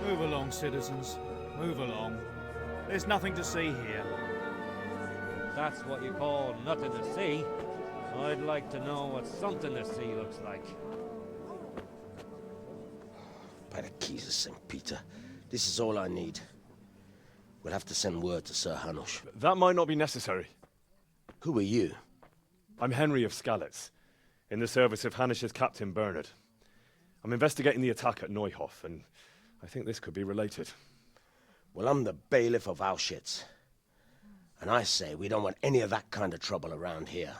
Move along, citizens. Move along. There's nothing to see here. That's what you call nothing to see. I'd like to know what something to see looks like. By the keys of St. Peter, this is all I need. We'll have to send word to Sir Hanush. That might not be necessary. Who are you? I'm Henry of Skalitz, in the service of Hanush's Captain Bernard. I'm investigating the attack at Neuhof, and I think this could be related. Well, I'm the bailiff of Auschwitz. And I say we don't want any of that kind of trouble around here.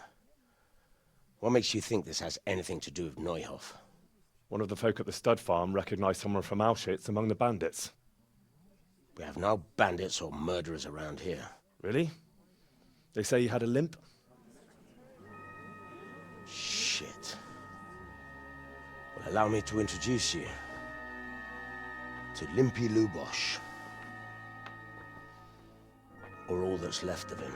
What makes you think this has anything to do with Neuhof? One of the folk at the stud farm recognized someone from Auschwitz among the bandits. We have no bandits or murderers around here. Really? They say he had a limp? Shit. Well, allow me to introduce you to Limpy Lubosh. Or all that's left of him.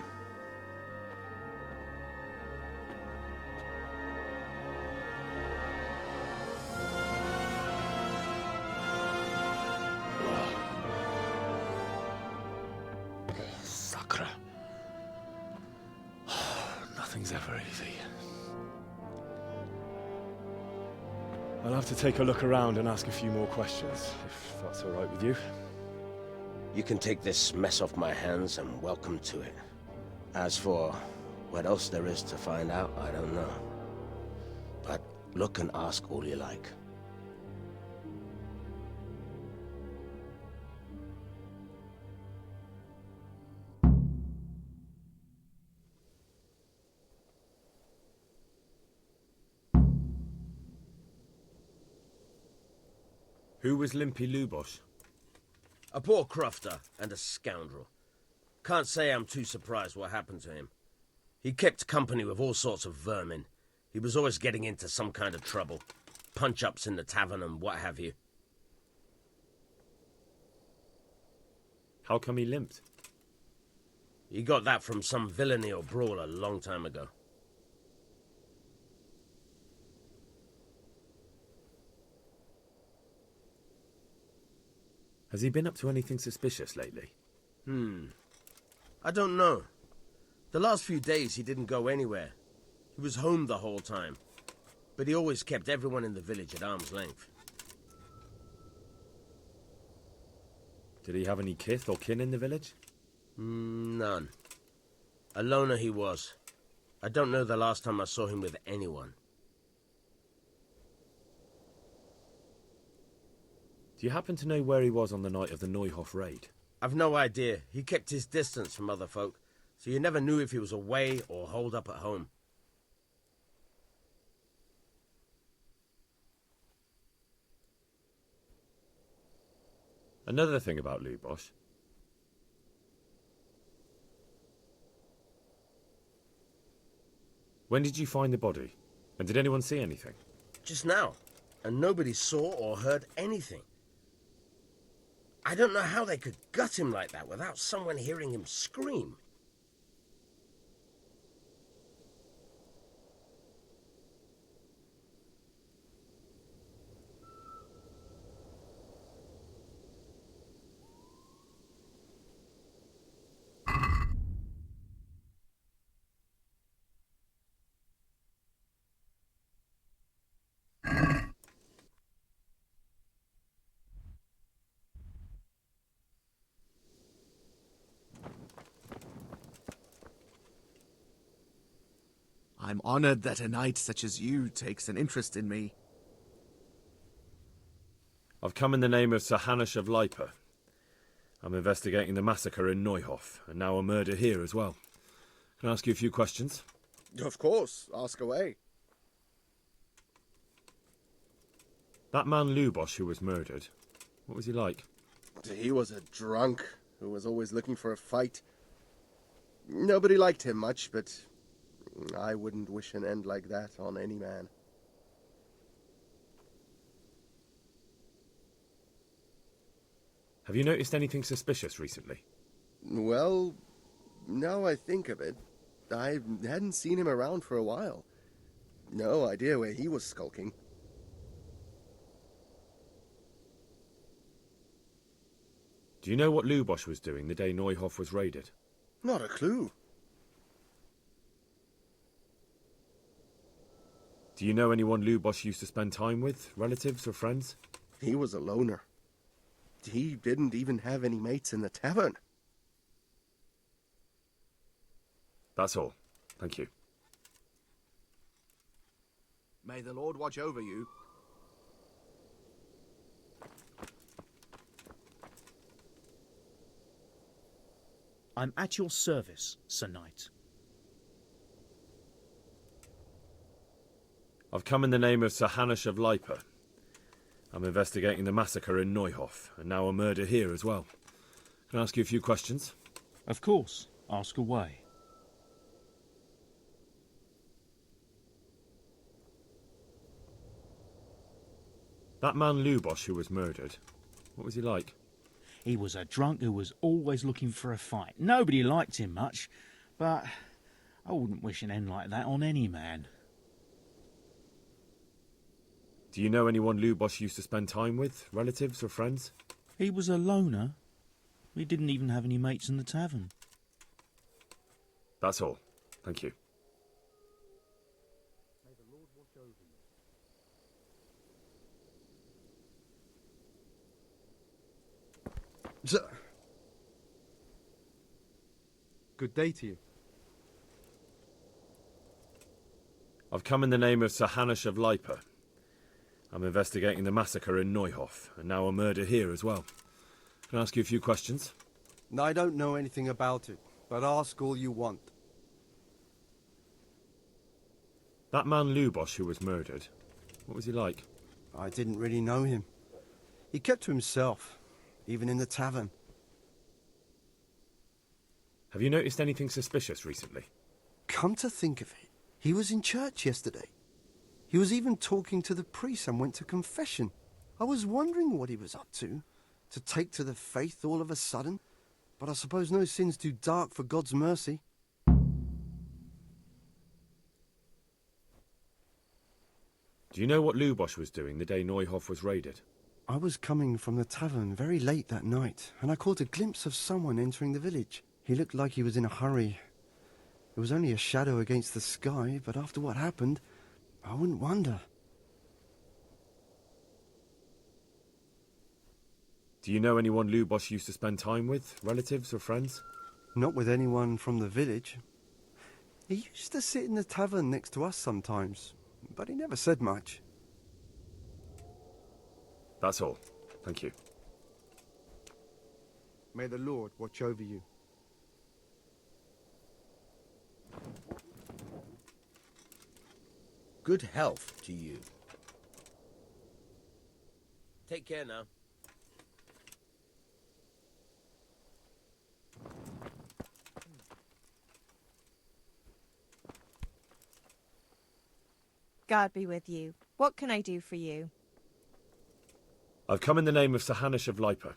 Sakra. Nothing's ever easy. I'll have to take a look around and ask a few more questions, if that's all right with you. You can take this mess off my hands and welcome to it. As for what else there is to find out, I don't know. But look and ask all you like. Who was Limpy Lubosh? A poor crofter and a scoundrel. Can't say I'm too surprised what happened to him. He kept company with all sorts of vermin. He was always getting into some kind of trouble. Punch-ups in the tavern and what have you. How come he limped? He got that from some villainy or brawl a long time ago. Has he been up to anything suspicious lately? I don't know. The last few days he didn't go anywhere. He was home the whole time. But he always kept everyone in the village at arm's length. Did he have any kith or kin in the village? None. A loner he was. I don't know the last time I saw him with anyone. Do you happen to know where he was on the night of the Neuhof raid? I've no idea. He kept his distance from other folk, so you never knew if he was away or holed up at home. Another thing about Lubosh. When did you find the body? And did anyone see anything? Just now. And nobody saw or heard anything. I don't know how they could gut him like that without someone hearing him scream. I'm honored that a knight such as you takes an interest in me. I've come in the name of Sir Hanush of Lipa. I'm investigating the massacre in Neuhof, and now a murder here as well. Can I ask you a few questions? Of course, ask away. That man Lubosh who was murdered, what was he like? He was a drunk who was always looking for a fight. Nobody liked him much, but I wouldn't wish an end like that on any man. Have you noticed anything suspicious recently? Well, now I think of it, I hadn't seen him around for a while. No idea where he was skulking. Do you know what Lubosh was doing the day Neuhoff was raided? Not a clue. Do you know anyone Lubosh used to spend time with, relatives or friends? He was a loner. He didn't even have any mates in the tavern. That's all. Thank you. May the Lord watch over you. I'm at your service, Sir Knight. I've come in the name of Sir Hanush of Lipa. I'm investigating the massacre in Neuhoff, and now a murder here as well. Can I ask you a few questions? Of course. Ask away. That man Lubosh who was murdered, what was he like? He was a drunk who was always looking for a fight. Nobody liked him much, but I wouldn't wish an end like that on any man. Do you know anyone Lubosh used to spend time with, relatives or friends? He was a loner. He didn't even have any mates in the tavern. That's all. Thank you. May the Lord watch over you. Good day to you. I've come in the name of Sir Hanush of Lipa. I'm investigating the massacre in Neuhoff, and now a murder here as well. Can I ask you a few questions? I don't know anything about it, but ask all you want. That man Lubosh who was murdered, what was he like? I didn't really know him. He kept to himself, even in the tavern. Have you noticed anything suspicious recently? Come to think of it, he was in church yesterday. He was even talking to the priest and went to confession. I was wondering what he was up to take to the faith all of a sudden. But I suppose no sin's too dark for God's mercy. Do you know what Lubosh was doing the day Neuhoff was raided? I was coming from the tavern very late that night, and I caught a glimpse of someone entering the village. He looked like he was in a hurry. It was only a shadow against the sky, but after what happened, I wouldn't wonder. Do you know anyone Lubosh used to spend time with, relatives or friends? Not with anyone from the village. He used to sit in the tavern next to us sometimes, but he never said much. That's all. Thank you. May the Lord watch over you. Good health to you. Take care now. God be with you. What can I do for you? I've come in the name of Sir Hanush of Lipa.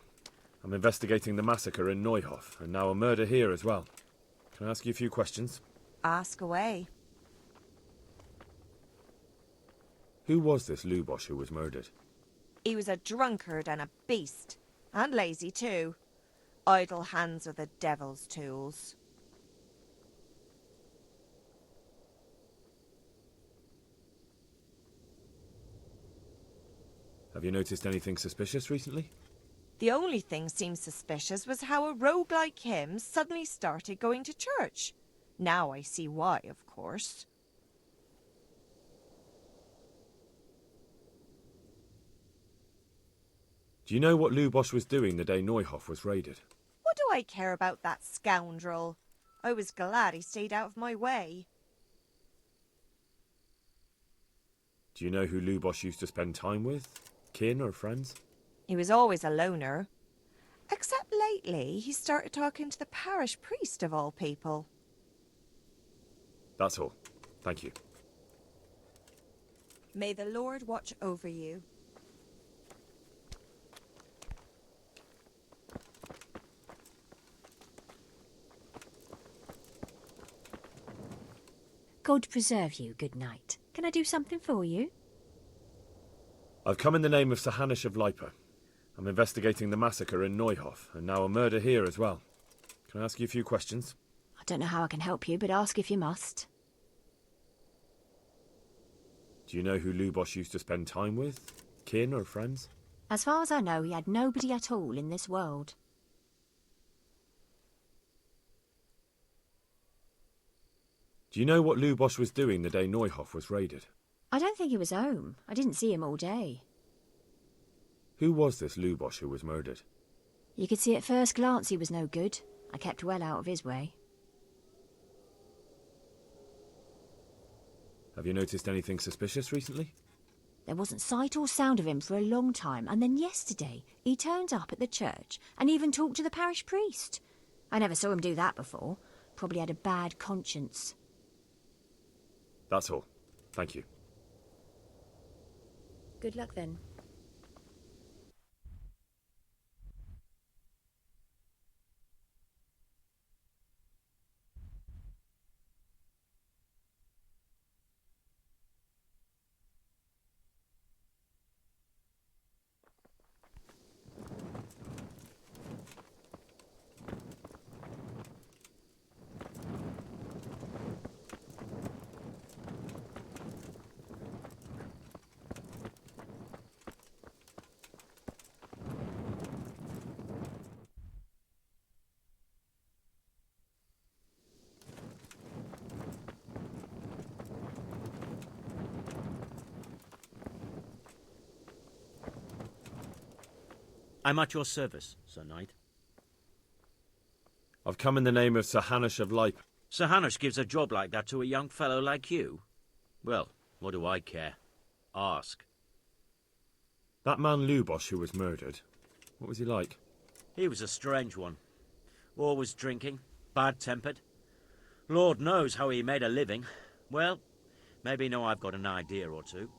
I'm investigating the massacre in Neuhoff, and now a murder here as well. Can I ask you a few questions? Ask away. Who was this Lubosh who was murdered? He was a drunkard and a beast. And lazy too. Idle hands are the devil's tools. Have you noticed anything suspicious recently? The only thing seemed suspicious was how a rogue like him suddenly started going to church. Now I see why, of course. Do you know what Lubosh was doing the day Neuhoff was raided? What do I care about that scoundrel? I was glad he stayed out of my way. Do you know who Lubosh used to spend time with? Kin or friends? He was always a loner. Except lately, he started talking to the parish priest of all people. That's all. Thank you. May the Lord watch over you. God preserve you, good night. Can I do something for you? I've come in the name of Sir Hanush of Lipa. I'm investigating the massacre in Neuhof, and now a murder here as well. Can I ask you a few questions? I don't know how I can help you, but ask if you must. Do you know who Lubosh used to spend time with? Kin or friends? As far as I know, he had nobody at all in this world. Do you know what Lubosh was doing the day Neuhof was raided? I don't think he was home. I didn't see him all day. Who was this Lubosh who was murdered? You could see at first glance he was no good. I kept well out of his way. Have you noticed anything suspicious recently? There wasn't sight or sound of him for a long time, and then yesterday he turned up at the church and even talked to the parish priest. I never saw him do that before. Probably had a bad conscience. That's all. Thank you. Good luck then. I'm at your service, Sir Knight. I've come in the name of Sir Hanush of Leip. Sir Hanush gives a job like that to a young fellow like you? Well, what do I care? Ask. That man Lubosh who was murdered, what was he like? He was a strange one. Always drinking, bad-tempered. Lord knows how he made a living. Well, maybe now I've got an idea or two.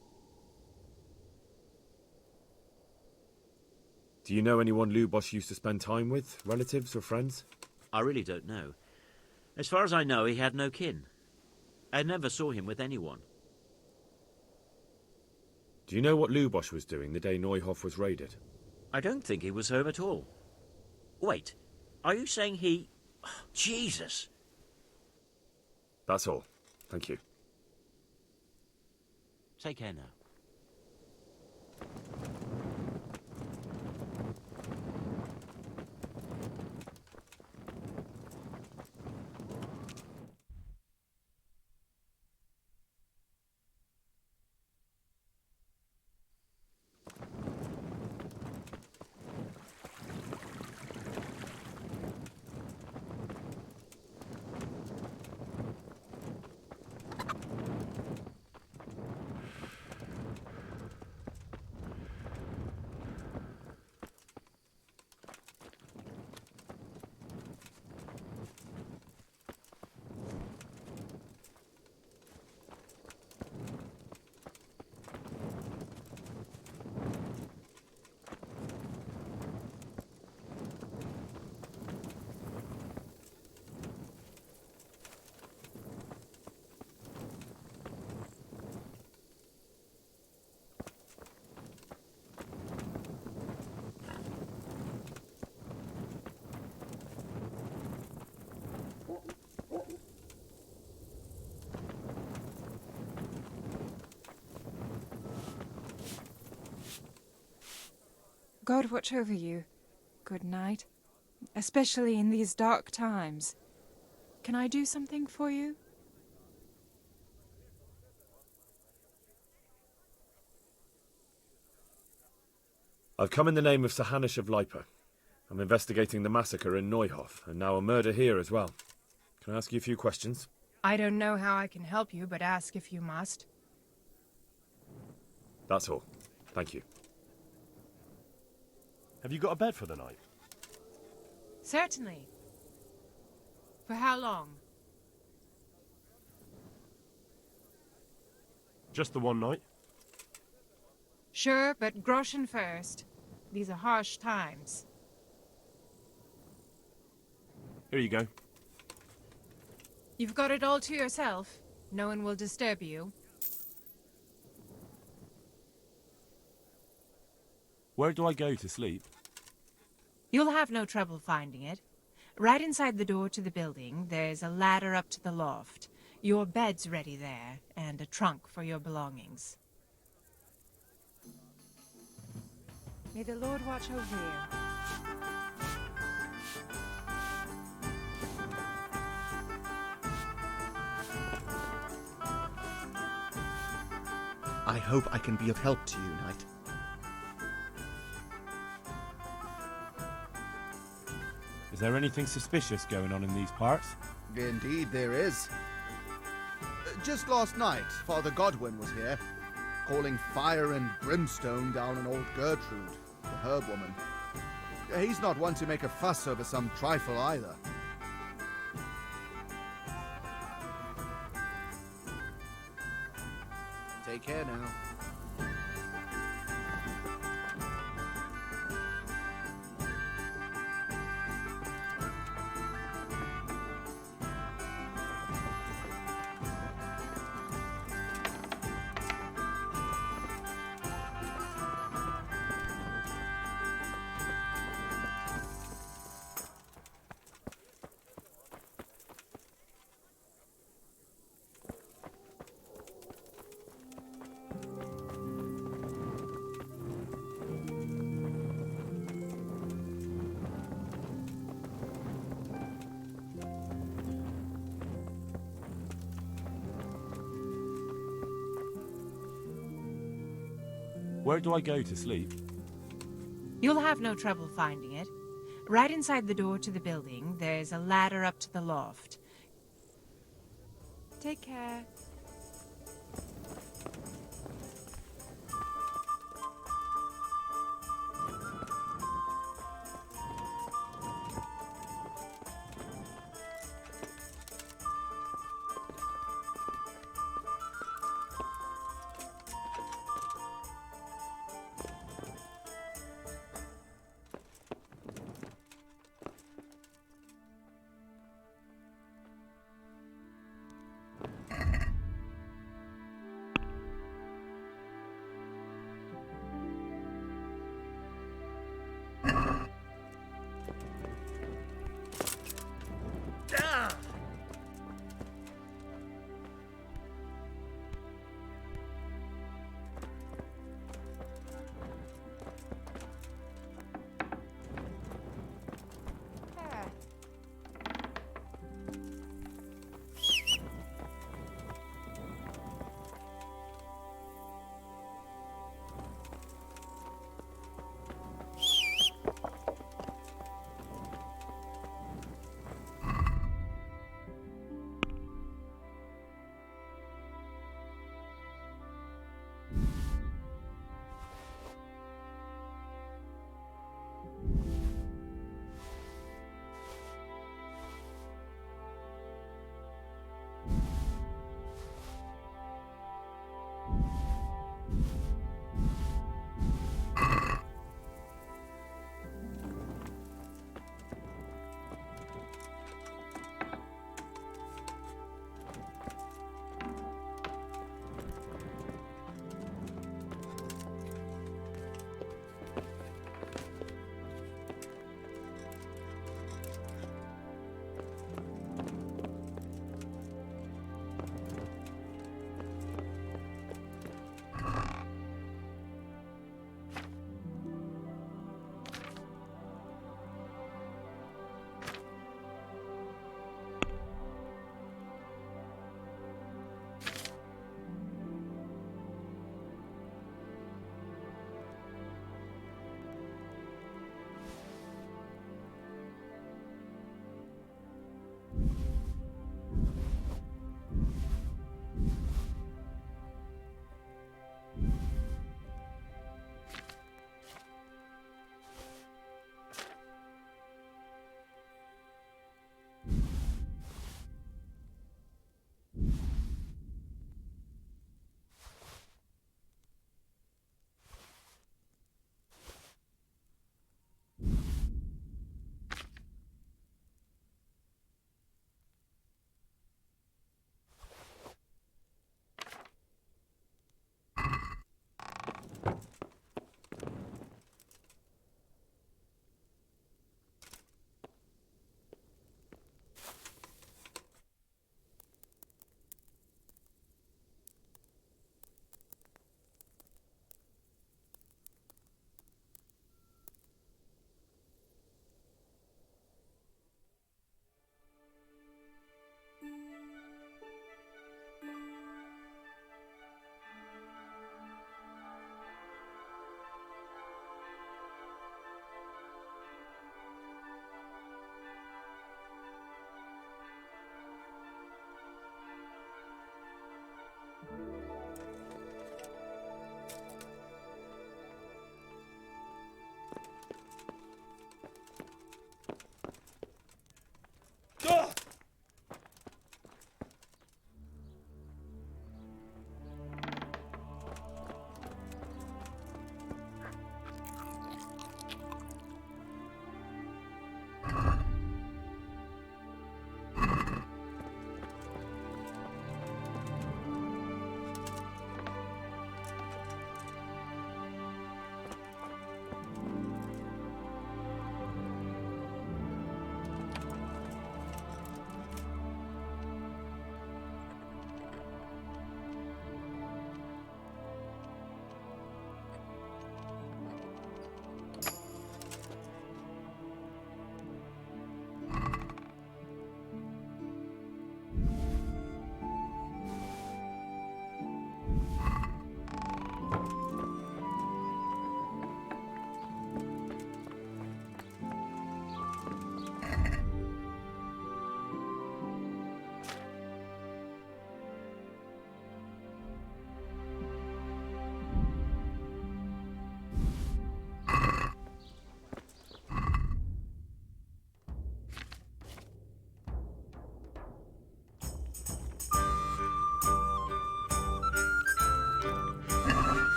Do you know anyone Lubosh used to spend time with? Relatives or friends? I really don't know. As far as I know, he had no kin. I never saw him with anyone. Do you know what Lubosh was doing the day Neuhof was raided? I don't think he was home at all. Wait, are you saying he... Jesus! That's all. Thank you. Take care now. God watch over you. Good night. Especially in these dark times. Can I do something for you? I've come in the name of Sir Hanush of Leipa. I'm investigating the massacre in Neuhof, and now a murder here as well. Can I ask you a few questions? I don't know how I can help you, but ask if you must. That's all. Thank you. Have you got a bed for the night? Certainly. For how long? Just the one night? Sure, but groschen first. These are harsh times. Here you go. You've got it all to yourself. No one will disturb you. Where do I go to sleep? You'll have no trouble finding it. Right inside the door to the building, there's a ladder up to the loft. Your bed's ready there, and a trunk for your belongings. May the Lord watch over you. I hope I can be of help to you, Knight. Is there anything suspicious going on in these parts? Indeed there is. Just last night, Father Godwin was here, calling fire and brimstone down on old Gertrude, the herb woman. He's not one to make a fuss over some trifle either. Take care now. Where do I go to sleep? You'll have no trouble finding it. Right inside the door to the building, there's a ladder up to the loft. Take care.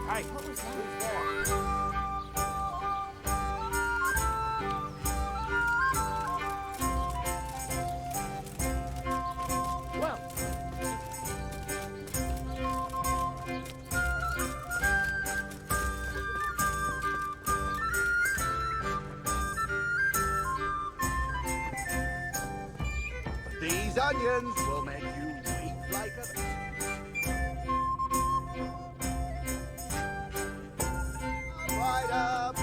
Hey, who's there? Well, These onions will make you weep like a... Right up.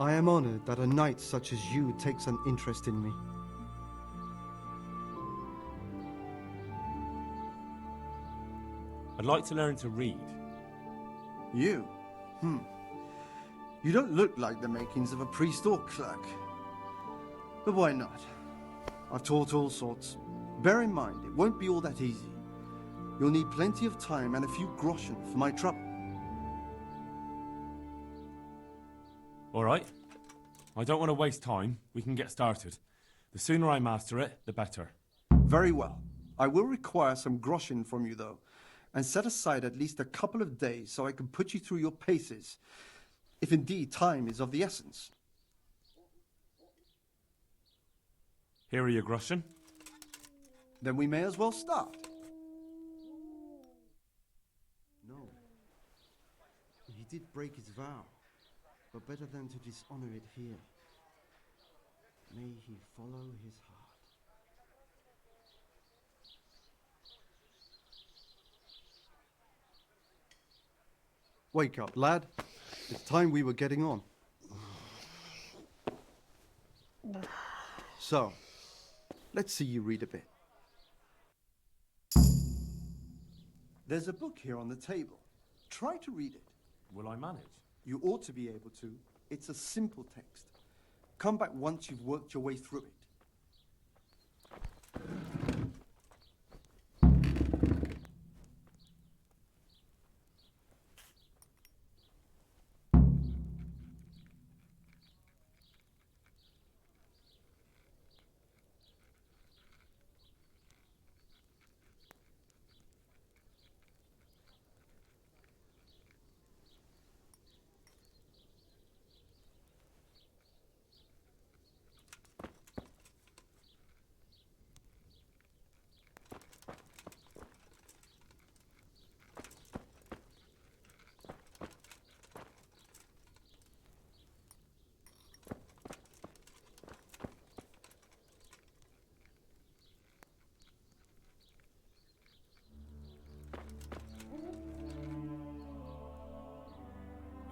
I am honored that a knight such as you takes an interest in me. I'd like to learn to read. You? You don't look like the makings of a priest or clerk. But why not? I've taught all sorts. Bear in mind, it won't be all that easy. You'll need plenty of time and a few groschen for my trouble. All right. I don't want to waste time. We can get started. The sooner I master it, the better. Very well. I will require some groschen from you, though, and set aside at least a couple of days so I can put you through your paces, if indeed time is of the essence. Here are your groschen. Then we may as well start. No. He did break his vow, but better than to dishonor it here. May he follow his heart. Wake up, lad. It's time we were getting on. So, let's see you read a bit. There's a book here on the table. Try to read it. Will I manage? You ought to be able to. It's a simple text. Come back once you've worked your way through it.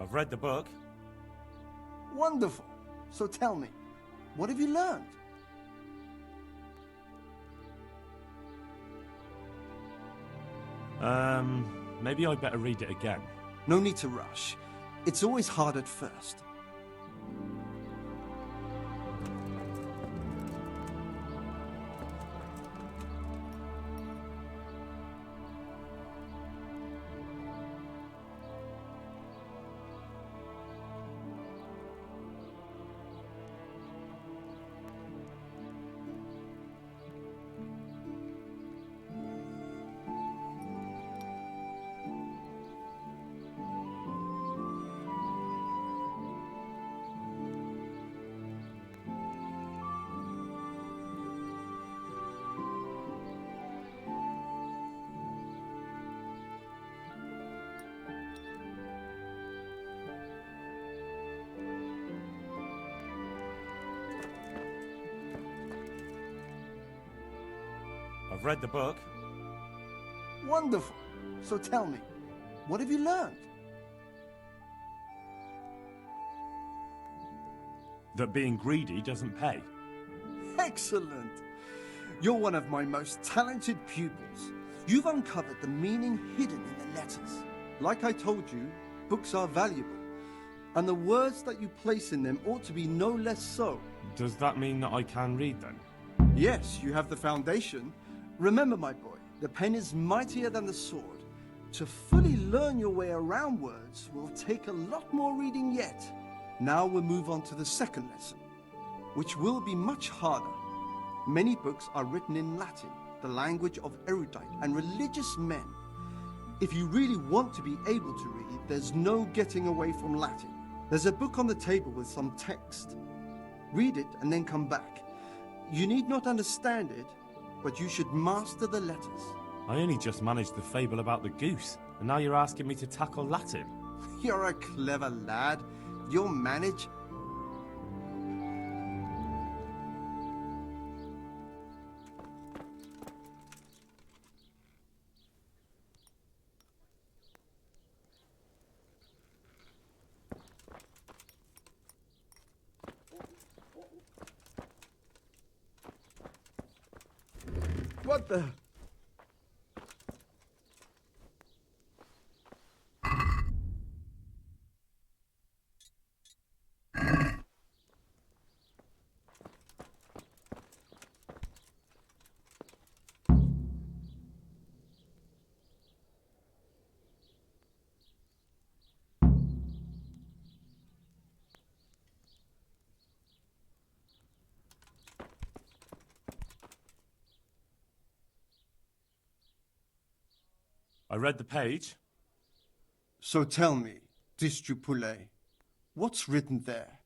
I've read the book. Wonderful. So tell me, what have you learned? Maybe I'd better read it again. No need to rush. It's always hard at first. I've read the book. Wonderful. So tell me, what have you learned? That being greedy doesn't pay. Excellent. You're one of my most talented pupils. You've uncovered the meaning hidden in the letters. Like I told you, books are valuable, and the words that you place in them ought to be no less so. Does that mean that I can read then? Yes, you have the foundation. Remember, my boy, the pen is mightier than the sword. To fully learn your way around words will take a lot more reading yet. Now we'll move on to the second lesson, which will be much harder. Many books are written in Latin, the language of erudite and religious men. If you really want to be able to read, there's no getting away from Latin. There's a book on the table with some text. Read it and then come back. You need not understand it, but you should master the letters. I only just managed the fable about the goose, and now you're asking me to tackle Latin. You're a clever lad. You'll manage. What the? I read the page. So tell me, Distupule, what's written there?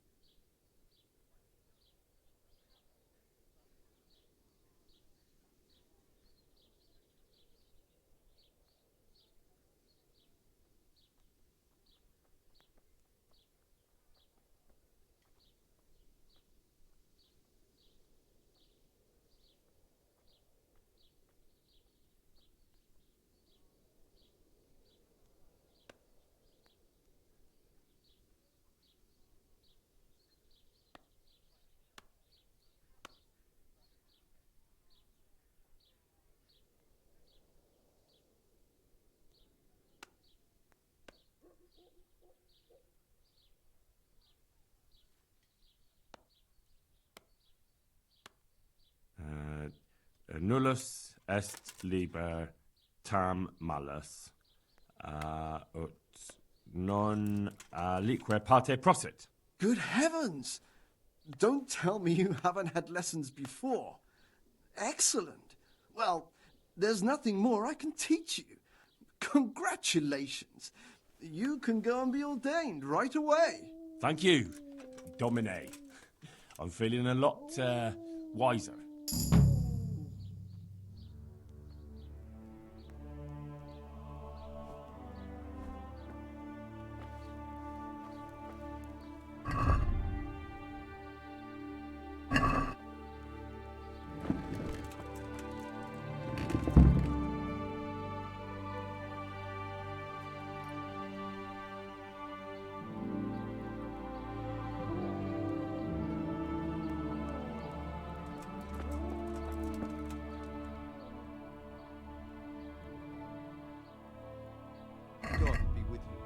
Nullus est liber tam malus, ut non alique parte prosit. Good heavens! Don't tell me you haven't had lessons before. Excellent. Well, there's nothing more I can teach you. Congratulations. You can go and be ordained right away. Thank you, Domine. I'm feeling a lot wiser. God be with you.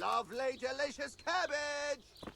Lovely, delicious cabbage!